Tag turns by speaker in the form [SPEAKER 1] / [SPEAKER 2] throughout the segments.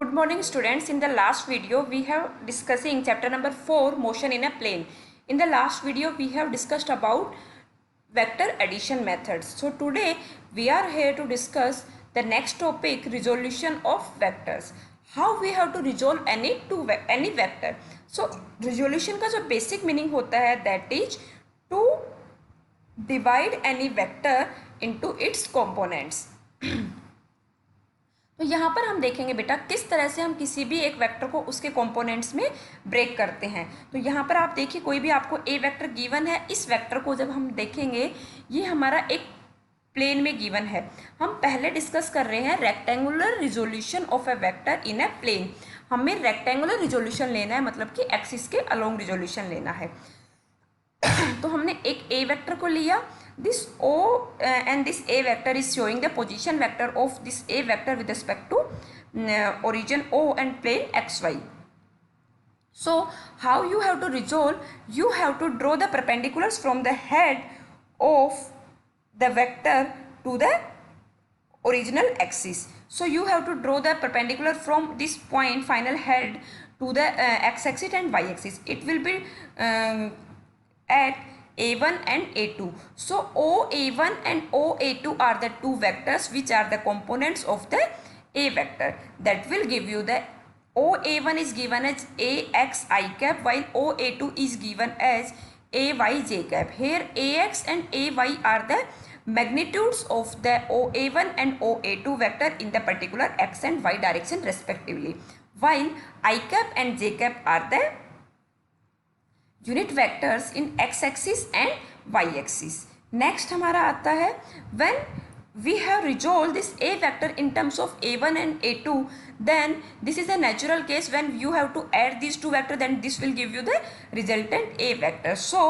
[SPEAKER 1] Good morning students. In the last video we have discussing chapter number 4 motion in a plane. In the last video we have discussed about vector addition methods. So today we are here to discuss the next topic, resolution of vectors. How we have to resolve any vector. So resolution का जो basic meaning होता है that is to divide any vector into its components. तो यहाँ पर हम देखेंगे बेटा किस तरह से हम किसी भी एक वेक्टर को उसके कंपोनेंट्स में ब्रेक करते हैं। तो यहाँ पर आप देखिए कोई भी आपको ए वेक्टर गिवन है, इस वेक्टर को जब हम देखेंगे ये हमारा एक प्लेन में गिवन है। हम पहले डिस्कस कर रहे हैं rectangular resolution of a vector in a plane. हमें रेक्टेंगुलर रिजोल्यूशन लेना है, मतलब कि एक्सिस के अलोंग रिजोल्यूशन लेना है। तो हमने एक ए वेक्टर को लिया, this O and this A vector is showing the position vector of this A vector with respect to origin O and plane XY. So how you have to resolve? You have to draw the perpendiculars from the head of the vector to the original axis. So you have to draw the perpendicular from this point final head to the x axis and y axis. It will be at A1 and A2. So OA1 and OA2 are the two vectors which are the components of the A vector. That will give you the OA1 is given as AX I cap while OA2 is given as AY j cap. Here AX and AY are the magnitudes of the OA1 and OA2 vector in the particular x and y direction respectively, while I cap and j cap are the unit vectors in x axis and y axis. Next हमारा आता है when we have resolve this A vector in terms of A1 and A2, then this is a natural case when you have to add this two vector, then this will give you the resultant A vector. So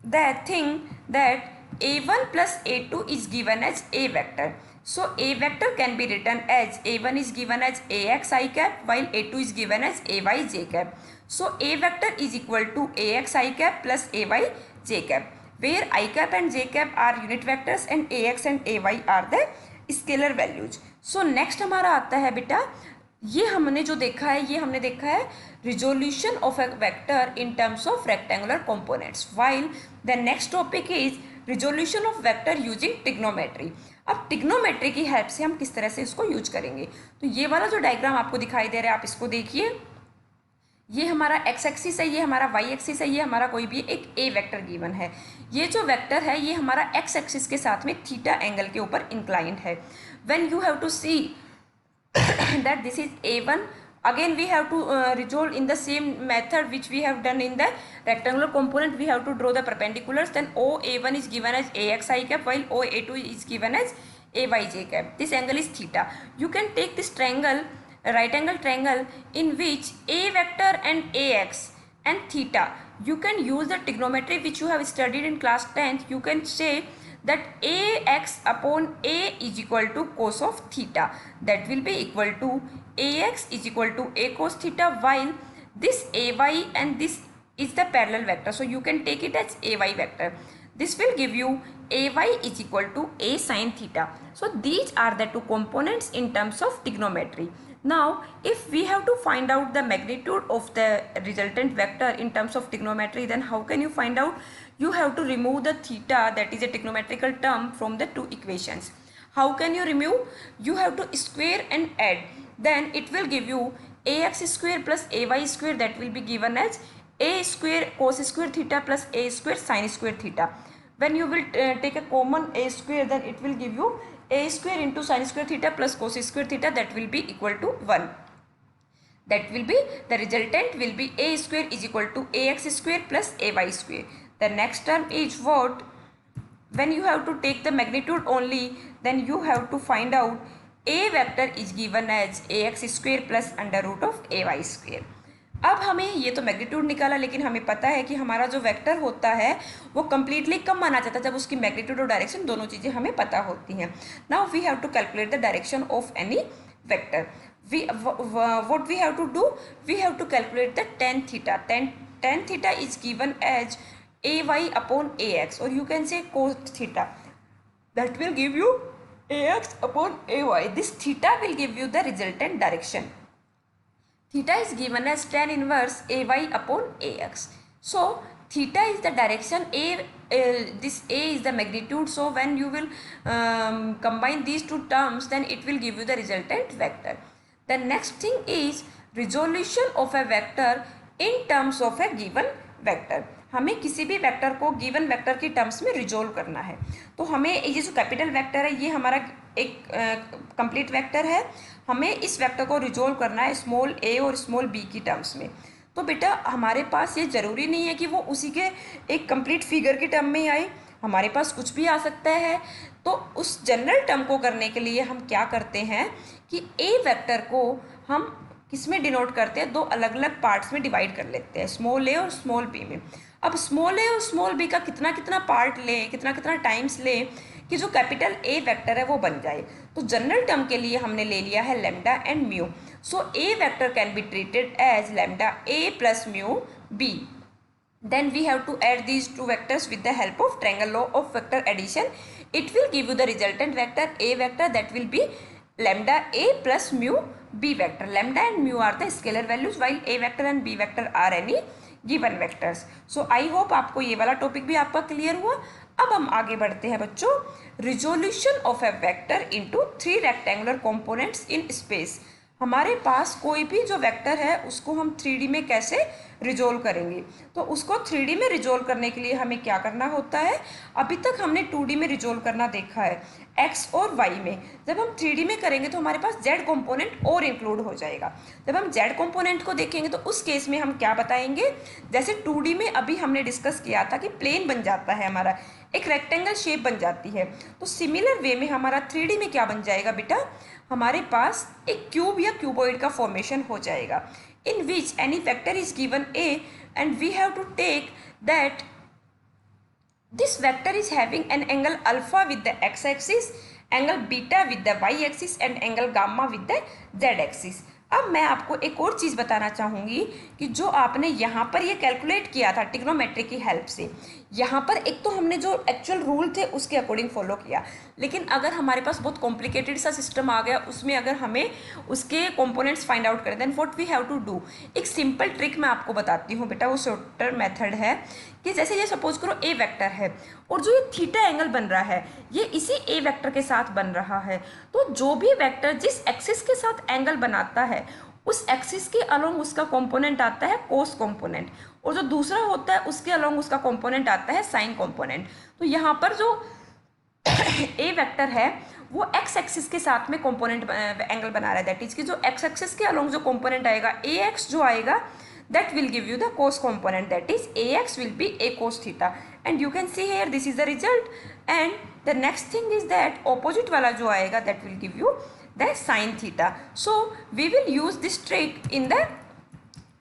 [SPEAKER 1] the thing that A1 plus A2 is given as A vector. So A vector can be written as A1 is given as AX I cap while A2 is given as AY j cap. So A vector is equal to AX I cap plus AY j cap, where I cap and j cap are unit vectors and AX and AY are the scalar values. So next हमारा आता है बेटा, ये हमने जो देखा है ये हमने देखा है resolution of a vector in terms of rectangular components, while the next topic is resolution of vector using trigonometry. अब ट्रिग्नोमेट्री की हेल्प से हम किस तरह से इसको यूज करेंगे। तो ये वाला जो डायग्राम आपको दिखाई दे रहा है आप इसको देखिए, ये हमारा एक्स एक्सिस है, ये हमारा वाई एक्सिस है, ये हमारा कोई भी एक ए वेक्टर गिवन है। ये जो वेक्टर है ये हमारा एक्स एक्सिस के साथ में थीटा एंगल के ऊपर इंक्लाइंड है। When you have to see that this is A1, again we have to resolve in the same method which we have done in the rectangular component. We have to draw the perpendiculars, then OA1 is given as AX I cap while OA2 is given as AY j cap. This angle is theta. You can take this triangle, right angle triangle, in which A vector and AX and theta, you can use the trigonometry which you have studied in class 10th. You can say that AX upon A is equal to cos of theta. That will be equal to AX is equal to A cos theta, while this AY and this is the parallel vector. So you can take it as AY vector. This will give you AY is equal to A sin theta. So these are the two components in terms of trigonometry. Now if we have to find out the magnitude of the resultant vector in terms of trigonometry, then how can you find out? You have to remove the theta, that is a trigonometrical term, from the two equations. How can you remove? You have to square and add, then it will give you AX square plus AY square, that will be given as A square cos square theta plus A square sin square theta. When you will take a common A square, then it will give you A square into sin square theta plus cos square theta, that will be equal to 1. That will be the resultant will be A square is equal to AX square plus AY square. The next term is what? When you have to take the magnitude only, then you have to find out A vector is given as AX square plus under root of AY square. अब हमें ये तो magnitude निकाला, लेकिन हमें पता है कि हमारा जो वेक्टर होता है वो कम्प्लीटली कब माना जाता है, जब उसकी मैग्नीट्यूड और डायरेक्शन दोनों चीज़ें हमें पता होती हैं. Now we have to calculate the direction of any vector. What we have to do? We have to calculate the tan theta. Tan theta is given as AY upon AX, or you can say cos theta. That will give you ax upon ay. This theta will give you the resultant direction. Theta is given as tan inverse ay upon ax. So theta is the direction, this a is the magnitude. So when you will combine these two terms, then it will give you the resultant vector. The next thing is resolution of a vector in terms of a given vector. हमें किसी भी vector को given vector की terms में resolve करना है। तो हमें ये जो कैपिटल वेक्टर है ये हमारा एक कंप्लीट वेक्टर है, हमें इस वेक्टर को रिजोल्व करना है स्मॉल a और स्मॉल b की टर्म्स में। तो बेटा हमारे पास ये ज़रूरी नहीं है कि वो उसी के एक कंप्लीट फिगर की टर्म में ही आए, हमारे पास कुछ भी आ सकता है। तो उस जनरल टर्म को करने के लिए हम क्या करते हैं कि a वेक्टर को हम किस में डिनोट करते हैं, दो अलग अलग पार्ट्स में डिवाइड कर लेते हैं, स्मॉल a और स्मॉल b में। अब स्मॉल a और स्मॉल b का कितना कितना पार्ट लें, कितना कितना टाइम्स लें कि जो कैपिटल A वेक्टर है वो बन जाए। तो जनरल टर्म के लिए हमने ले लिया है lambda and mu. So A vector can be treated as lambda A plus mu B. Then we have to add these two vectors with the help of triangle law of vector addition. It will give you the resultant vector A vector, that will be lambda A plus mu B vector. Lambda and mu are the scalar values while A vector and B vector are any given vectors. So I hope आपको ये वाला topic भी आपका clear हुआ। अब हम आगे बढ़ते हैं बच्चों, resolution of a vector into 3 rectangular components in space. हमारे पास कोई भी जो वेक्टर है उसको हम 3D में कैसे रिजोल्व करेंगे। तो उसको 3D में रिजोल्व करने के लिए हमें क्या करना होता है, अभी तक हमने 2D में रिजोल्व करना देखा है x और y में। जब हम 3D में करेंगे तो हमारे पास z कंपोनेंट और इंक्लूड हो जाएगा। जब हम z कंपोनेंट को देखेंगे तो उस केस में हम क्या बताएंगे, जैसे 2D में अभी हमने डिस्कस किया था कि प्लेन बन जाता है हमारा, एक रेक्टेंगल शेप बन जाती है। तो सिमिलर वे में हमारा 3D में क्या बन जाएगा बेटा, हमारे पास एक क्यूब या क्यूबॉइड का फॉर्मेशन हो जाएगा, in which any vector is given a and we have to take that this vector is having an angle alpha with the x axis, angle beta with the y axis and angle gamma with the z axis. अब मैं आपको एक और चीज़ बताना चाहूँगी कि जो आपने यहाँ पर ये कैलकुलेट किया था ट्रिग्नोमेट्री की हेल्प से, यहाँ पर एक तो हमने जो एक्चुअल रूल थे उसके अकॉर्डिंग फॉलो किया, लेकिन अगर हमारे पास बहुत कॉम्प्लिकेटेड सा सिस्टम आ गया, उसमें अगर हमें उसके कंपोनेंट्स फाइंड आउट करें, then what we have to do, एक सिंपल ट्रिक मैं आपको बताती हूँ बेटा, वो शॉर्टर मेथड है कि जैसे ये सपोज करो ए वेक्टर है और जो ये थीटा एंगल बन रहा है ये इसी ए वेक्टर के साथ बन रहा है। तो जो भी वेक्टर जिस एक्सिस के साथ एंगल बनाता है उस एक्सिस के अलोंग उसका कंपोनेंट आता है कोस कंपोनेंट, और जो दूसरा होता है उसके अलोंग उसका कंपोनेंट आता है साइन कंपोनेंट। तो यहाँ पर जो ए वेक्टर है वो एक्स एक्सिस के साथ में कंपोनेंट एंगल बना रहा है, दैट इज कि जो एक्स एक्सिस के अलोंग जो कंपोनेंट आएगा ए एक्स जो आएगा that will give you the cos component, that is ax will be a cos theta, and you can see here this is the result। and the next thing is that opposite वाला जो आएगा that will give you the sin theta। so we will use this trick in the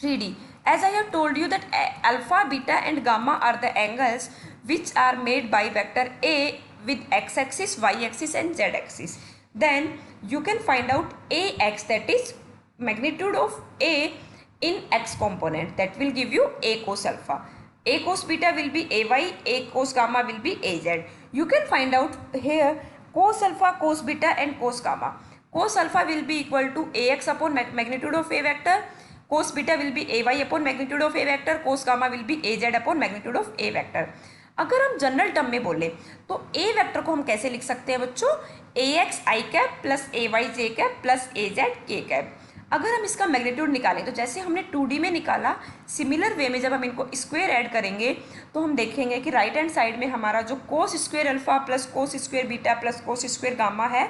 [SPEAKER 1] 3D as I have told you that alpha, beta and gamma are the angles which are made by vector a with x axis, y axis and z axis। then you can find out ax, that is magnitude of a in x component, that will give you a cos alpha, a cos beta will be ay, a cos gamma will be az। you can find out here cos alpha, cos beta and cos gamma। cos alpha will be equal to ax upon magnitude of a vector, cos beta will be ay upon magnitude of a vector, cos gamma will be az upon magnitude of a vector। अगर हम general term में बोले तो a vector को हम कैसे लिख सकते हैं बच्चों, ax i cap plus ay j cap plus az k cap. अगर हम इसका मैग्नीट्यूड निकालें तो जैसे हमने 2D में निकाला, सिमिलर वे में जब हम इनको स्क्वायर ऐड करेंगे तो हम देखेंगे कि राइट हैंड साइड में हमारा जो cos square alpha plus cos square beta plus cos square gamma है,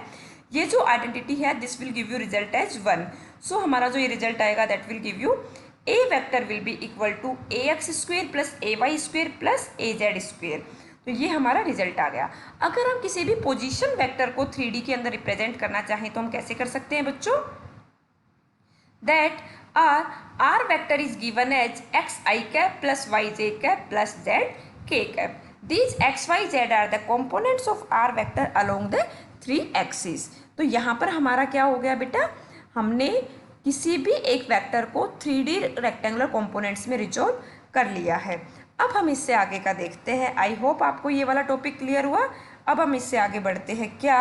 [SPEAKER 1] ये जो आइडेंटिटी है this will give you result as 1। सो हमारा जो ये रिजल्ट आएगा that will give you A vector will be equal to A x square plus A y square plus A z square. तो ये हमारा रिजल्ट आ गया। अगर हम किसी भी पोजीशन वेक्टर को 3D के अंदर रिप्रेजेंट करना चाहें तो हम कैसे कर सकते हैं बच्चों, that r vector is given as xi cap plus yj cap plus zk cap। these x y z are the components of r vector along the 3 axis। तो यहाँ पर हमारा क्या हो गया बेटा, हमने किसी भी एक वेक्टर को 3D रेक्टेंगुलर कंपोनेंट्स में रिजॉल्व कर लिया है। अब हम इससे आगे का देखते हैं। आई होप आपको ये वाला टॉपिक क्लियर हुआ। अब हम इससे आगे बढ़ते हैं क्या,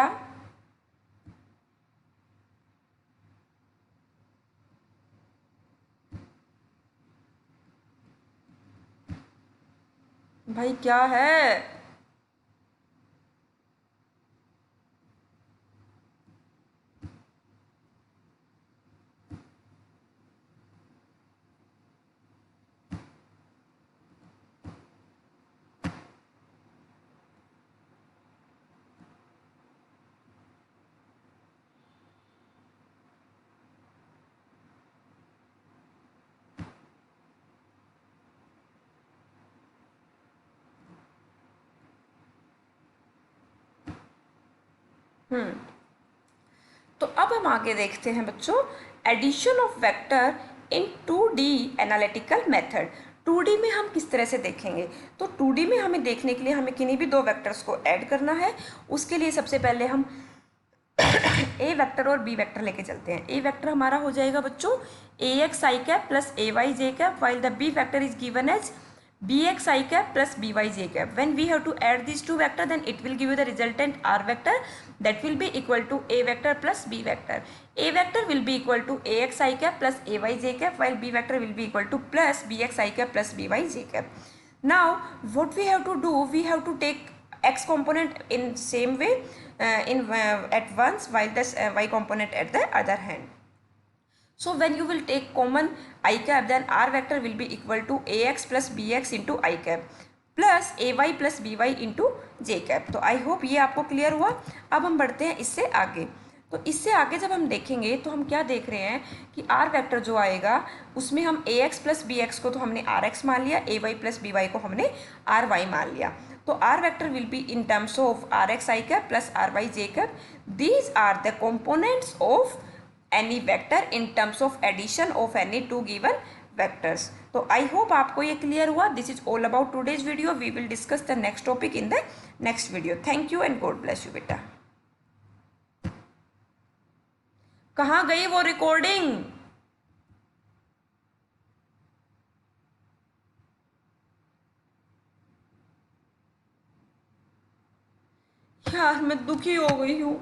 [SPEAKER 1] भाई क्या है? तो अब हम आगे देखते हैं बच्चों, addition of vector in 2D analytical method. 2D में हम किस तरह से देखेंगे? तो 2D में हमें देखने के लिए हमें किन्हीं भी दो वेक्टर्स को ऐड करना है। उसके लिए सबसे पहले हम ए वेक्टर और बी वेक्टर लेके चलते हैं। ए वेक्टर हमारा हो जाएगा बच्चों A X I cap plus A Y J cap, while the B vector is given as B X I cap plus B Y J cap. When we have to add these two vector, then it will give you the resultant r vector that will be equal to a vector plus b vector. A vector will be equal to ax I cap plus ay j cap, while b vector will be equal to plus bx I cap plus by j cap. Now what we have to do, we have to take x component in same way at once, while this y component at the other hand. So when you will take common I cap, then r vector will be equal to ax plus bx into I cap plus ay plus by into J cap. तो I hope ये आपको clear हुआ. अब हम बढ़ते हैं इससे आगे. तो इससे आगे जब हम देखेंगे तो हम क्या देख रहे हैं कि आर वेक्टर जो आएगा उसमें हम A X plus B X को तो हमने आर एक्स मान लिया, A Y plus B Y को हमने आर वाई मान लिया. तो R vector will be in terms of R X I cap plus R Y J cap. These are the components of any vector in terms of addition of any two given vectors. तो I hope आपको ये clear हुआ. This is all about today's video. We will discuss the next topic in the next video. Thank you and God bless you बेटा. कहाँ गई वो recording? यार मैं दुखी हो गई हूँ.